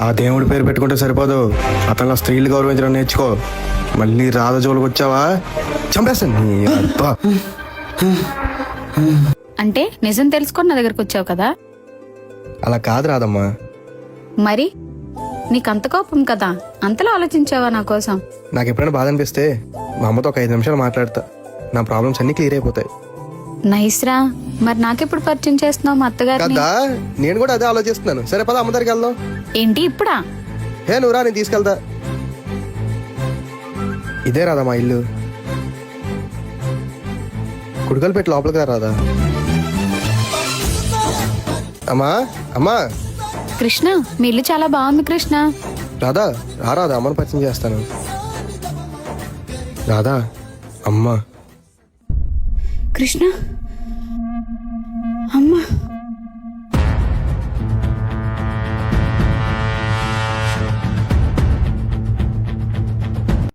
ఆ దేవుడి పేరు పెట్టుకుంటే సరిపోదు, అతను స్త్రీలు గౌరవించడం నేర్చుకో. మళ్ళీ రాధ జోలికి వచ్చావా చంపేస్తాను నీ అబ్బా. అంటే నిజం తెలుసుకొని నా దగ్గరకు వచ్చావు కదా. అలా కాదు రాదమ్మా. మరి నీకంత కోపం కదా, అంతలా ఆలోచించావా నా కోసం? నాకు ఎప్పుడైనా బాధ అనిపిస్తే మా అమ్మతో ఒక 5 నిమిషాలు మాట్లాడతా, నా ప్రాబ్లమ్స్ అన్ని క్లియర్ అయిపోతాయి. నైస్ రా. మరి నాకెప్పుడు పరిచయం చేస్తున్నావు మా అత్తగారిని? కదా నేను కూడా అదే ఆలోచిస్తున్నాను. సరే పద అమ్మ దగ్గరికి వెళ్దాం. ఏంటి ఇప్పుడా? హే నువ్వురా, నేను తీసుకెళ్తా. ఇదే రాదా మా ఇల్లు. కుడుకలు పెట్టి లోపలికి రా రాదా. అమ్మా అమ్మా. కృష్ణ, మీ ఇల్లు చాలా బాగుంది కృష్ణ. రాధా రాదా, అమ్మను పరిచయం చేస్తాను. రాధా అమ్మ. కృష్ణ, అమ్మా.